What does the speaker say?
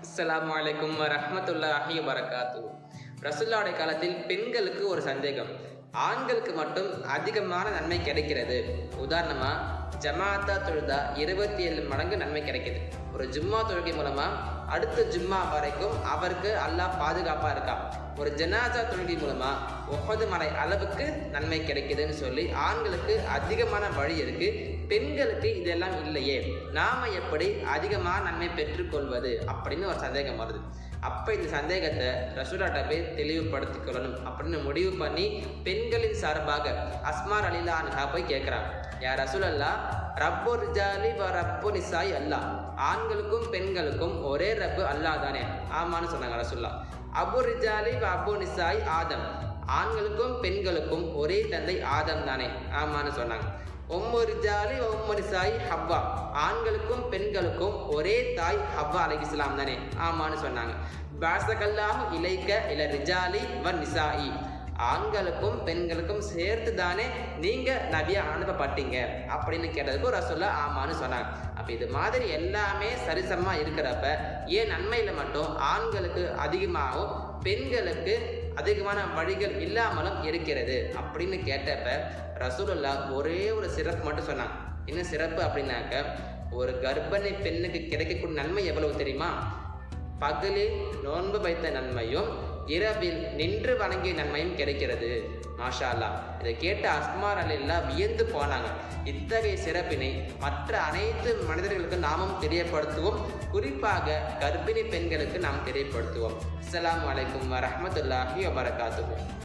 அஸ்ஸலாமு அலைக்கும் வரஹ்மத்துல்லாஹி வபரகாத்துஹு. ரசூலுல்லாஹ்வுடைய காலத்தில் பெண்களுக்கு ஒரு சந்தேகம், ஆண்களுக்கு மட்டும் அதிகமான நன்மை கிடைக்கிறது. உதாரணமா ஜமாத்தா தொழுதா 27 மடங்கு நன்மை கிடைக்குது. ஒரு ஜும்மா தொழுகை மூலமா அடுத்த ஜும்மா வரைக்கும் அவருக்கு அல்லாஹ் பாதுகாப்பா இருக்கான். ஒரு ஜனாசா தொழுகை மூலமா உஹது மலை அளவுக்கு நன்மை கிடைக்குதுன்னு சொல்லி ஆண்களுக்கு அதிகமான வழி இருக்கு, பெண்களுக்கு இதெல்லாம் இல்லையே, நாம எப்படி அதிகமான நன்மை பெற்றுக்கொள்வது அப்படின்னு ஒரு சந்தேகம் வருது. அப்ப இந்த சந்தேகத்தை ரசூலாட்ட போய் தெளிவுபடுத்திக் கொள்ளணும் அப்படின்னு முடிவு பண்ணி பெண்களின் சார்பாக அஸ்மா ரலியல்லாஹு அன்ஹா போய் கேட்கிறாங்க, யார் ரசூலல்லாஹ், ரப்பு ரிஜாலி வ ரப்பு நிசாய் அல்லாஹ், ஆண்களுக்கும் பெண்களுக்கும் ஒரே ரப்பு அல்லாஹ் தானே? ஆமான்னு சொன்னாங்க ரசூலுல்லாஹ். அபு ரிஜாலி வ அபு நிசாய் ஆதம், ஆண்களுக்கும் பெண்களுக்கும் ஒரே தந்தை ஆதம் தானே? ஆமான்னு சொன்னாங்க. உம்மு ரிஜாலி வ உம்மு நிசாய் ஹவ்வா, ஆண்களுக்கும் பெண்களுக்கும் ஒரே தாய் ஹவ்வா அலைஹிஸ்ஸலாம் தானே? ஆமான்னு சொன்னாங்க. பாஸகல்லாஹு இலைக்க இல ரிஜாலி வ நிசாயி, ஆண்களுக்கும் பெண்களுக்கும் சேர்த்து தானே நீங்க நபியா அனுப்பப்பட்டீங்க அப்படின்னு கேட்டதுக்கு ரசூலுல்லாஹ் ஆமான்னு சொன்னாங்க. அப்ப இது மாதிரி எல்லாமே சரிசமமா இருக்கிறப்ப ஏன் நன்மையில மட்டும் ஆண்களுக்கு அதிகமாகவும் பெண்களுக்கு அதிகமான வழிகள் இல்லாமலும் இருக்கிறது அப்படின்னு கேட்டப்ப ரசூலுல்லாஹ் ஒரே ஒரு சிறப்பு மட்டும் சொன்னாங்க. என்ன சிறப்பு அப்படின்னாக்க, ஒரு கர்ப்பிணி பெண்ணுக்கு கிடைக்கக்கூடிய நன்மை எவ்வளவு தெரியுமா? பகலில் நோன்பு வைத்த நன்மையும் இரவில் நின்று வணங்கிய நன்மையும் கிடைக்கிறது. மாஷா அல்லாஹ். இதை கேட்ட அஸ்மா ரலியல்லாஹு வியந்து போனாங்க. இத்தகைய சிறப்பினை மற்ற அனைத்து மனிதர்களுக்கும் நாமும் தெரியப்படுத்துவோம், குறிப்பாக கர்ப்பிணி பெண்களுக்கு நாம் தெரியப்படுத்துவோம். அஸ்ஸலாமு அலைக்கும் வரஹ்மத்துல்லாஹி வபரகாத்துஹு.